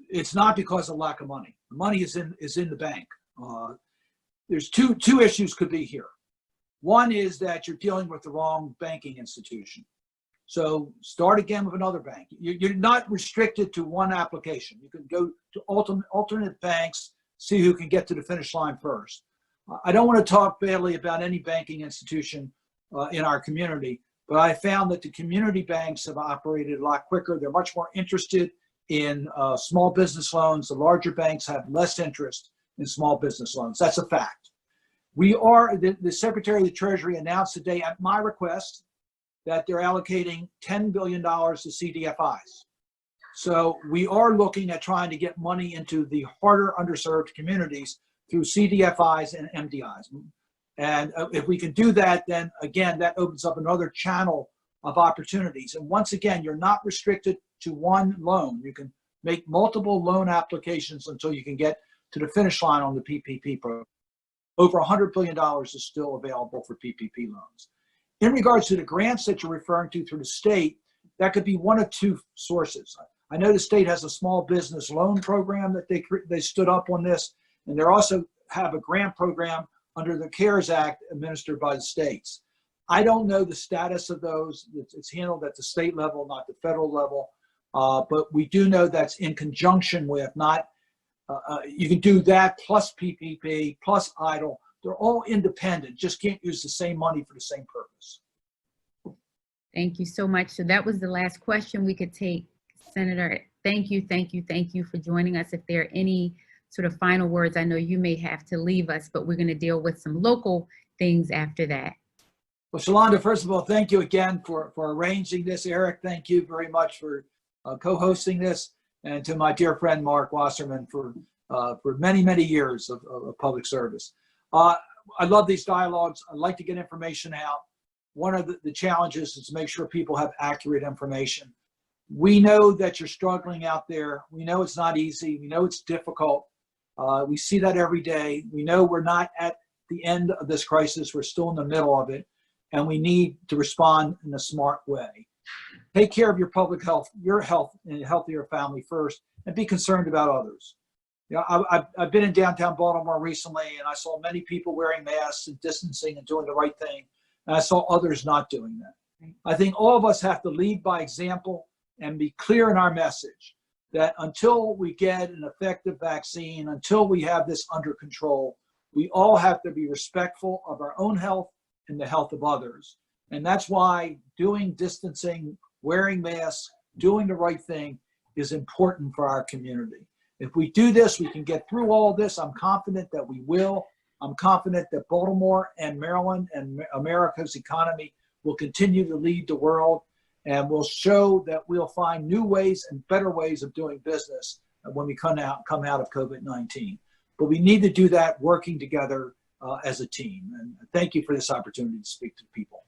it's not because of lack of money. The money is in the bank. There's two issues could be here. One is that you're dealing with the wrong banking institution. So start again with another bank. You're not restricted to one application. You can go to alternate banks, see who can get to the finish line first. I don't want to talk badly about any banking institution in our community, but I found that the community banks have operated a lot quicker. They're much more interested in small business loans. The larger banks have less interest in small business loans. That's a fact. The Secretary of the Treasury announced today at my request that they're allocating $10 billion to CDFIs. So we are looking at trying to get money into the harder underserved communities through CDFIs and MDIs. And if we can do that, then again, that opens up another channel of opportunities. And once again, you're not restricted to one loan. You can make multiple loan applications until you can get to the finish line on the PPP program. Over $100 billion is still available for PPP loans. In regards to the grants that you're referring to through the state, that could be one of two sources. I know the state has a small business loan program that they stood up on this, and they also have a grant program under the CARES Act administered by the states. I don't know the status of those. It's handled at the state level, not the federal level, but we do know that's in conjunction with you can do that plus PPP plus EIDL. They're all independent, just can't use the same money for the same purpose. Thank you so much. So that was the last question we could take. Senator, thank you for joining us. If there are any sort of final words, I know you may have to leave us, but we're going to deal with some local things after that. Well, Shalonda, first of all, thank you again for arranging this. Eric, thank you very much for co-hosting this. And to my dear friend, Mark Wasserman, for many, many years of public service. I love these dialogues. I like to get information out. One of the challenges is to make sure people have accurate information. We know that you're struggling out there. We know it's not easy. We know it's difficult. We see that every day. We know we're not at the end of this crisis. We're still in the middle of it, and we need to respond in a smart way. Take care of your public health, your health, and the health of your family first, and be concerned about others. You know, I've been in downtown Baltimore recently, and I saw many people wearing masks and distancing and doing the right thing, and I saw others not doing that. I think all of us have to lead by example and be clear in our message that until we get an effective vaccine, until we have this under control, we all have to be respectful of our own health and the health of others. And that's why doing distancing, wearing masks, doing the right thing is important for our community. If we do this, we can get through all of this. I'm confident that we will. I'm confident that Baltimore and Maryland and America's economy will continue to lead the world, and will show that we'll find new ways and better ways of doing business when we come out of COVID-19. But we need to do that working together as a team. And thank you for this opportunity to speak to people.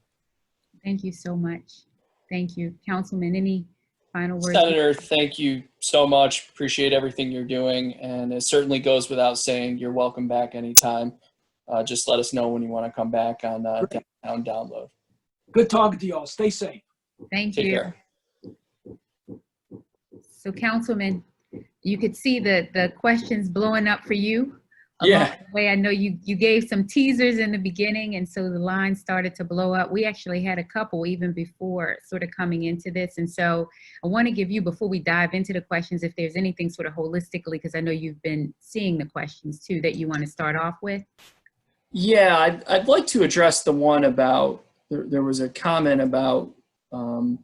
Thank you so much. Thank you. Councilman, any final words? Senator, thank you so much. Appreciate everything you're doing. And it certainly goes without saying, you're welcome back anytime. Just let us know when you want to come back on Downtown Download. Good talking to y'all. Stay safe. Thank Take you. care. So Councilman, you could see the questions blowing up for you. Yeah. Along the way, I know you gave some teasers in the beginning, and so the line started to blow up. We actually had a couple even before sort of coming into this. And so I want to give you, before we dive into the questions, if there's anything sort of holistically, because I know you've been seeing the questions too, that you want to start off with. Yeah, I'd like to address the one about, there was a comment about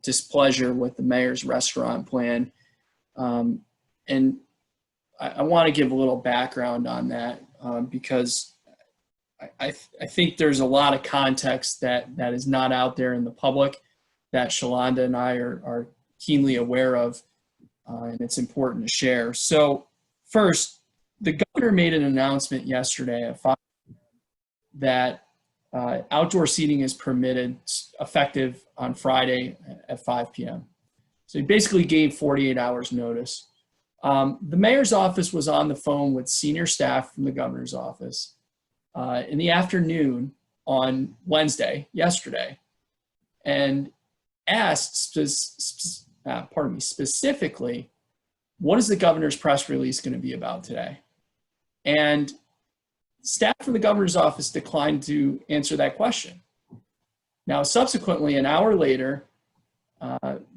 displeasure with the mayor's restaurant plan. And I want to give a little background on that because I think there's a lot of context that is not out there in the public that Shalonda and I are keenly aware of, and it's important to share. So first, the governor made an announcement yesterday at 5 that outdoor seating is permitted, effective on Friday at 5 p.m. So he basically gave 48 hours notice. The mayor's office was on the phone with senior staff from the governor's office in the afternoon on Wednesday, yesterday, and asked specifically, what is the governor's press release going to be about today? And staff from the governor's office declined to answer that question. Now, subsequently, an hour later,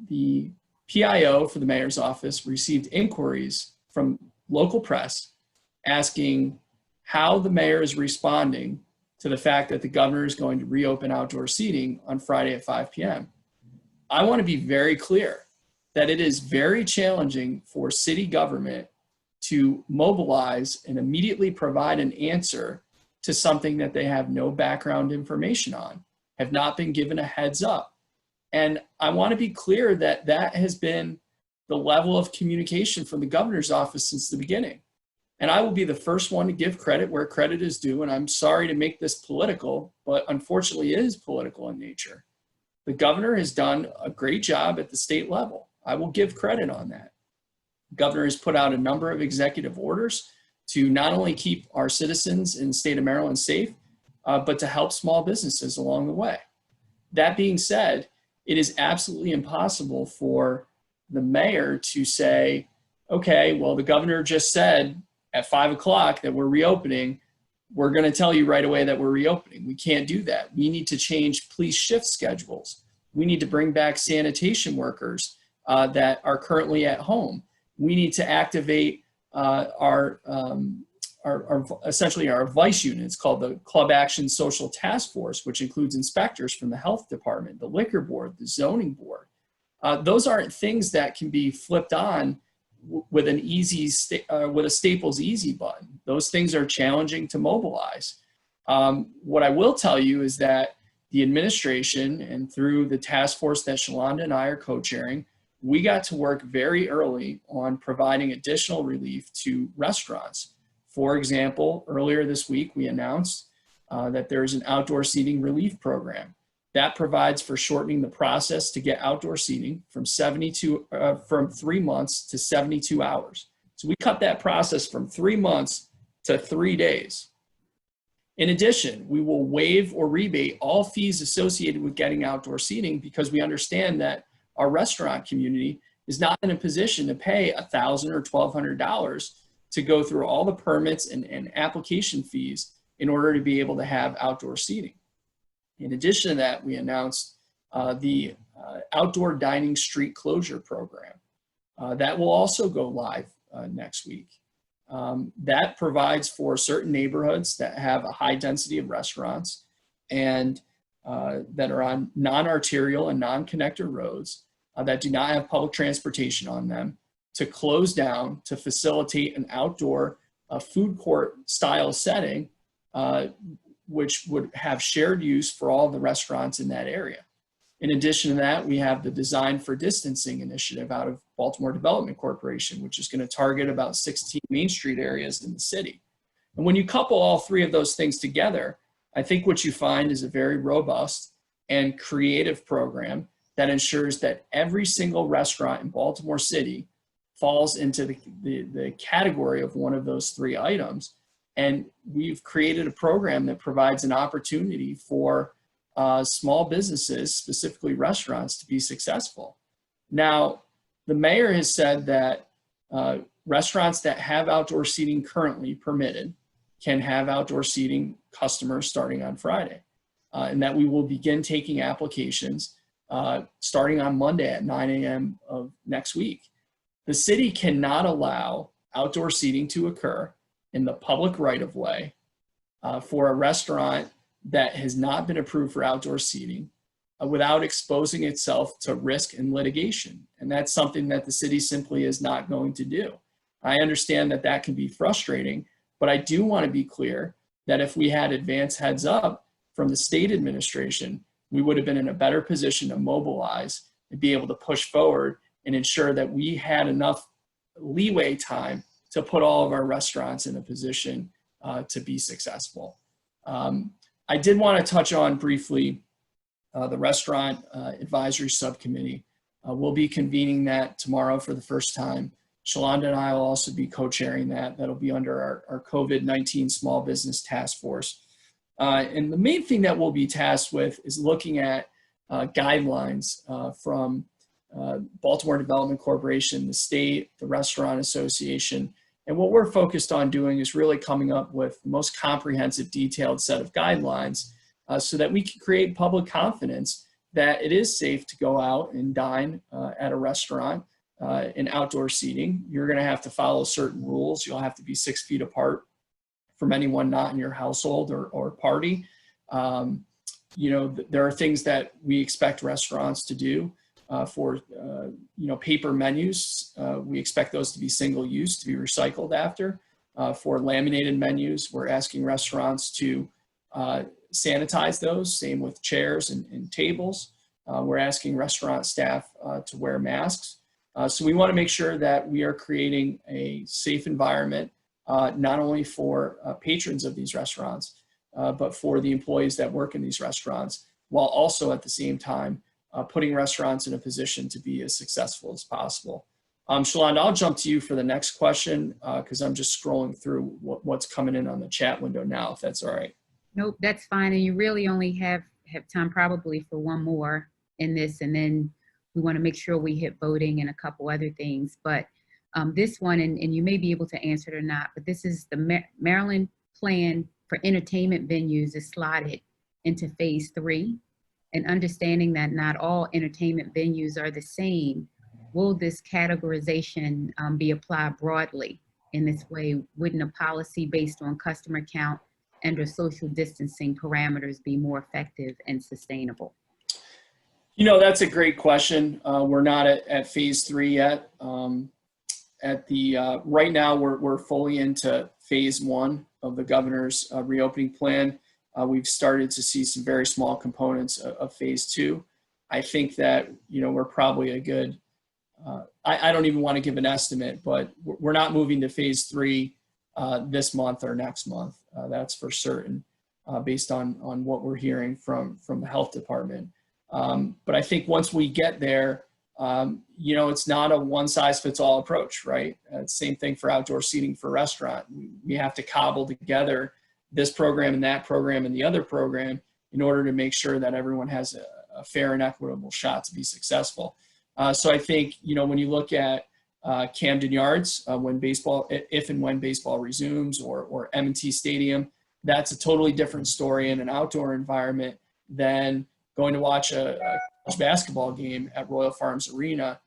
the PIO for the mayor's office received inquiries from local press asking how the mayor is responding to the fact that the governor is going to reopen outdoor seating on Friday at 5 p.m. I want to be very clear that it is very challenging for city government to mobilize and immediately provide an answer to something that they have no background information on, have not been given a heads up. And I want to be clear that that has been the level of communication from the governor's office since the beginning. And I will be the first one to give credit where credit is due. And I'm sorry to make this political, but unfortunately it is political in nature. The governor has done a great job at the state level. I will give credit on that. The governor has put out a number of executive orders to not only keep our citizens in the state of Maryland safe, but to help small businesses along the way. That being said, it is absolutely impossible for the mayor to say, okay, well, the governor just said at 5 o'clock that we're reopening. We're going to tell you right away that we're reopening. We can't do that. We need to change police shift schedules. We need to bring back sanitation workers that are currently at home. We need to activate essentially our vice units called the Club Action Social Task Force, which includes inspectors from the health department, the liquor board, the zoning board. Those aren't things that can be flipped on with an with a Staples easy button. Those things are challenging to mobilize. What I will tell you is that the administration, and through the task force that Shalonda and I are co-chairing, we got to work very early on providing additional relief to restaurants. For example, earlier this week, we announced that there is an outdoor seating relief program that provides for shortening the process to get outdoor seating from 3 months to 72 hours. So we cut that process from 3 months to 3 days. In addition, we will waive or rebate all fees associated with getting outdoor seating because we understand that our restaurant community is not in a position to pay $1,000 or $1,200 to go through all the permits and application fees in order to be able to have outdoor seating. In addition to that, we announced the outdoor dining street closure program. That will also go live next week. That provides for certain neighborhoods that have a high density of restaurants and that are on non-arterial and non-connector roads that do not have public transportation on them to close down to facilitate an outdoor food court style setting, which would have shared use for all the restaurants in that area. In addition to that, we have the Design for Distancing initiative out of Baltimore Development Corporation, which is going to target about 16 Main Street areas in the city. And when you couple all three of those things together, I think what you find is a very robust and creative program that ensures that every single restaurant in Baltimore City falls into the category of one of those three items. And we've created a program that provides an opportunity for small businesses, specifically restaurants, to be successful. Now, the mayor has said that restaurants that have outdoor seating currently permitted can have outdoor seating customers starting on Friday, and that we will begin taking applications starting on Monday at 9 a.m. of next week. The city cannot allow outdoor seating to occur in the public right-of-way for a restaurant that has not been approved for outdoor seating without exposing itself to risk and litigation. And that's something that the city simply is not going to do. I understand that that can be frustrating, but I do want to be clear that if we had advance heads up from the state administration, we would have been in a better position to mobilize and be able to push forward and ensure that we had enough leeway time to put all of our restaurants in a position to be successful. I did want to touch on briefly the Restaurant Advisory Subcommittee. We'll be convening that tomorrow for the first time. Shalonda and I will also be co-chairing that. That'll be under our COVID-19 Small Business Task Force. And the main thing that we'll be tasked with is looking at guidelines from Baltimore Development Corporation, the state, the Restaurant Association. And what we're focused on doing is really coming up with the most comprehensive, detailed set of guidelines so that we can create public confidence that it is safe to go out and dine at a restaurant in outdoor seating. You're going to have to follow certain rules. You'll have to be 6 feet apart from anyone not in your household or party. You know, there are things that we expect restaurants to do for you know, paper menus. We expect those to be single use, to be recycled after. For laminated menus, we're asking restaurants to sanitize those, same with chairs and tables. We're asking restaurant staff to wear masks. So we want to make sure that we are creating a safe environment, not only for patrons of these restaurants, but for the employees that work in these restaurants, while also at the same time putting restaurants in a position to be as successful as possible. Shalonda, I'll jump to you for the next question because I'm just scrolling through what's coming in on the chat window now, if that's all right. Nope, that's fine. And you really only have time probably for one more in this, and then we want to make sure we hit voting and a couple other things. But this one, and you may be able to answer it or not, but this is the Maryland plan for entertainment venues is slotted into phase 3. And understanding that not all entertainment venues are the same, will this categorization be applied broadly in this way? Wouldn't a policy based on customer count and or social distancing parameters be more effective and sustainable? You know, that's a great question. We're not at phase 3 yet. Right now, we're fully into phase 1 of the governor's reopening plan. We've started to see some very small components of phase 2. I think that, you know, we're probably a good, I don't even want to give an estimate, but we're not moving to phase 3 this month or next month. That's for certain, based on what we're hearing from the health department. But I think once we get there, you know, it's not a one-size-fits-all approach, right? Same thing for outdoor seating for restaurant. We have to cobble together this program and that program and the other program in order to make sure that everyone has a fair and equitable shot to be successful. So I think, when you look at Camden Yards, when baseball, if and when baseball resumes, or M&T Stadium, that's a totally different story in an outdoor environment than going to watch a college basketball game at Royal Farms Arena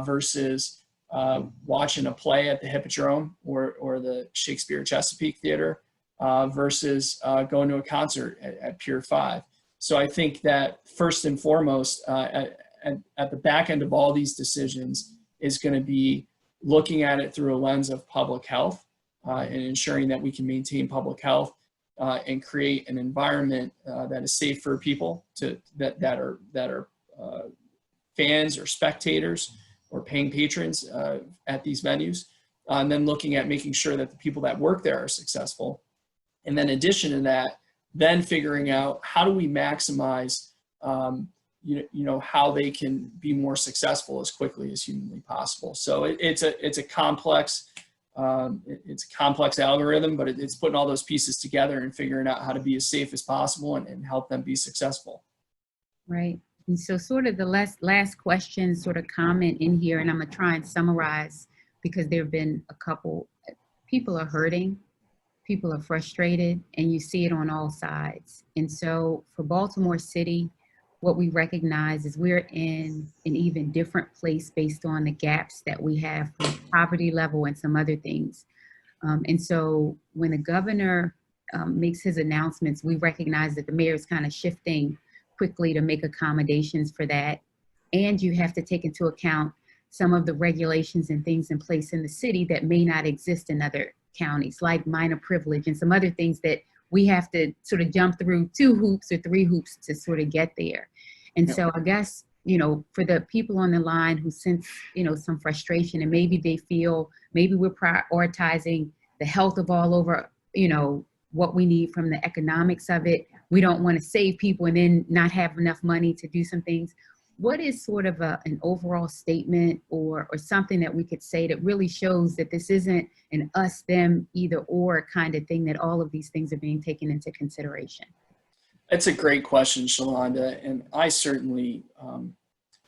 versus watching a play at the Hippodrome or the Shakespeare Chesapeake Theater versus going to a concert at Pier 5. So I think that first and foremost, at the back end of all these decisions is going to be looking at it through a lens of public health and ensuring that we can maintain public health and create an environment that is safe for people that are fans or spectators or paying patrons at these venues, and then looking at making sure that the people that work there are successful. And then in addition to that, then figuring out how do we maximize how they can be more successful as quickly as humanly possible. So it's a complex algorithm, but it's putting all those pieces together and figuring out how to be as safe as possible and help them be successful. Right. And so sort of the last question, sort of comment in here, and I'm gonna try and summarize because there have been a couple, people are hurting, people are frustrated, and you see it on all sides. And so for Baltimore City, what we recognize is we're in an even different place based on the gaps that we have from poverty level and some other things. And so when the governor makes his announcements, we recognize that the mayor is kind of shifting quickly to make accommodations for that. And you have to take into account some of the regulations and things in place in the city that may not exist in other counties, like minor privilege and some other things that we have to sort of jump through 2 hoops or 3 hoops to sort of get there. And so I guess, for the people on the line who sense, some frustration, and maybe they feel maybe we're prioritizing the health of all over, what we need from the economics of it. We don't want to save people and then not have enough money to do some things. What is sort of an overall statement or something that we could say that really shows that this isn't an us, them, either or kind of thing, that all of these things are being taken into consideration? That's a great question, Shalonda. And I certainly,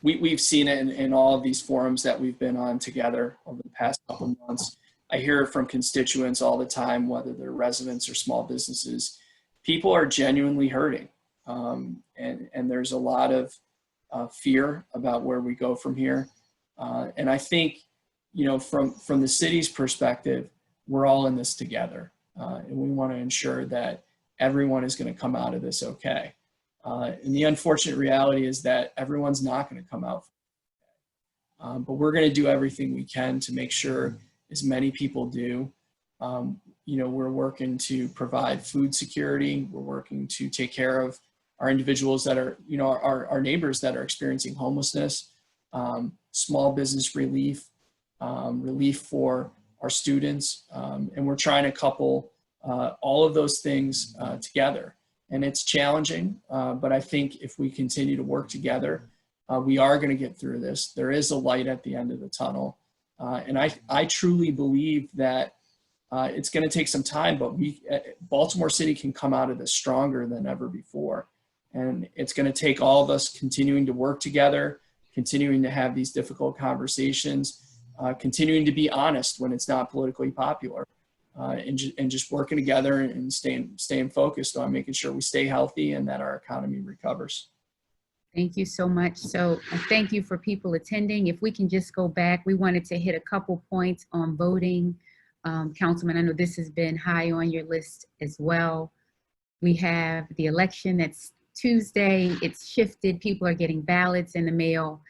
we've seen it in all of these forums that we've been on together over the past couple of months. I hear it from constituents all the time, whether they're residents or small businesses. People are genuinely hurting. And there's a lot of fear about where we go from here. And I think, from the city's perspective, we're all in this together. And we want to ensure that everyone is going to come out of this okay. And the unfortunate reality is that everyone's not going to come out. But we're going to do everything we can to make sure as many people do. We're working to provide food security. We're working to take care of our individuals that are, our neighbors that are experiencing homelessness, small business relief, relief for our students. And we're trying to couple all of those things together. And it's challenging, but I think if we continue to work together, we are going to get through this. There is a light at the end of the tunnel. And I truly believe that it's going to take some time, but Baltimore City can come out of this stronger than ever before. And it's going to take all of us continuing to work together, continuing to have these difficult conversations, continuing to be honest when it's not politically popular, and just working together and staying focused on making sure we stay healthy and that our economy recovers. Thank you so much. So thank you for people attending. If we can just go back, we wanted to hit a couple points on voting. Councilman, I know this has been high on your list as well. We have the election that's Tuesday. It's shifted. People are getting ballots in the mail.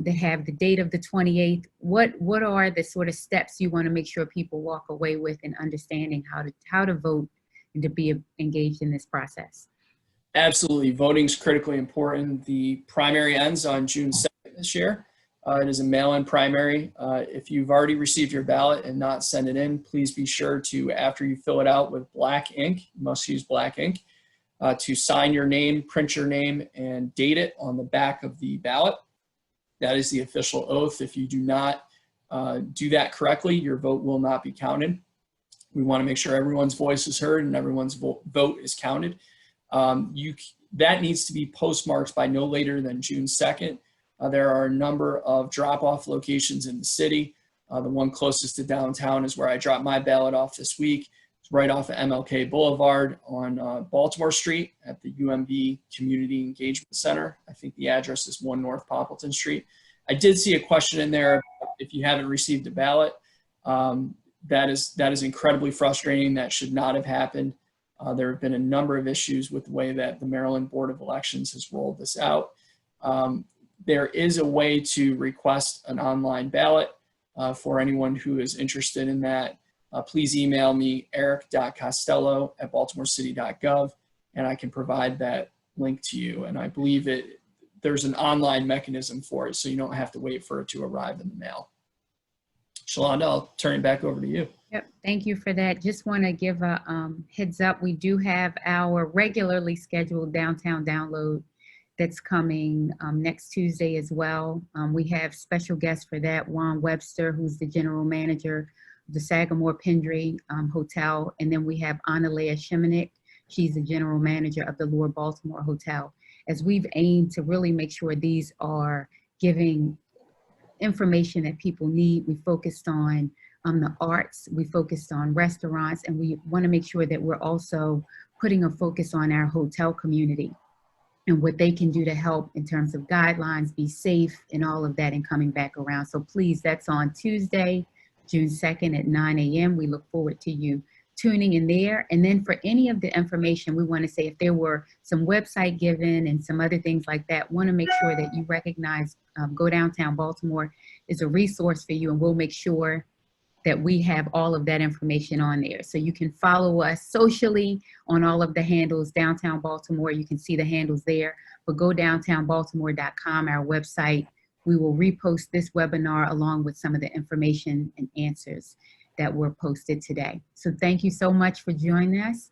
They have the date of the 28th. What are the sort of steps you want to make sure people walk away with in understanding how to vote and to be engaged in this process? Absolutely. Voting is critically important. The primary ends on June 2nd this year. It is a mail-in primary. If you've already received your ballot and not sent it in, please be sure to, after you fill it out with black ink, you must use black ink, to sign your name, print your name, and date it on the back of the ballot. That is the official oath. If you do not do that correctly, your vote will not be counted. We want to make sure everyone's voice is heard and everyone's vote is counted. That needs to be postmarked by no later than June 2nd. There are a number of drop-off locations in the city. The one closest to downtown is where I dropped my ballot off this week. It's right off of MLK Boulevard on Baltimore Street at the UMB Community Engagement Center. I think the address is 1 North Poppleton Street. I did see a question in there if you haven't received a ballot. That is incredibly frustrating. That should not have happened. There have been a number of issues with the way that the Maryland Board of Elections has rolled this out. There is a way to request an online ballot for anyone who is interested in that. Please email me, eric.costello@baltimorecity.gov, and I can provide that link to you. And I believe there's an online mechanism for it, so you don't have to wait for it to arrive in the mail. Shalonda, I'll turn it back over to you. Yep, thank you for that. Just want to give a heads up. We do have our regularly scheduled downtown download that's coming next Tuesday as well. We have special guests for that, Juan Webster, who's the general manager of the Sagamore Pendry Hotel. And then we have Analea Shimanik. She's the general manager of the Lord Baltimore Hotel. As we've aimed to really make sure these are giving information that people need. We focused on the arts, we focused on restaurants, and we want to make sure that we're also putting a focus on our hotel community and what they can do to help in terms of guidelines, be safe, and all of that, and coming back around. So please, that's on Tuesday, June 2nd at 9 a.m. We look forward to you tuning in there. And then for any of the information, we want to say if there were some website given and some other things like that, want to make sure that you recognize Go Downtown Baltimore is a resource for you, and we'll make sure that we have all of that information on there. So you can follow us socially on all of the handles, Downtown Baltimore. You can see the handles there, but go downtownbaltimore.com, our website. We will repost this webinar along with some of the information and answers that were posted today. So thank you so much for joining us.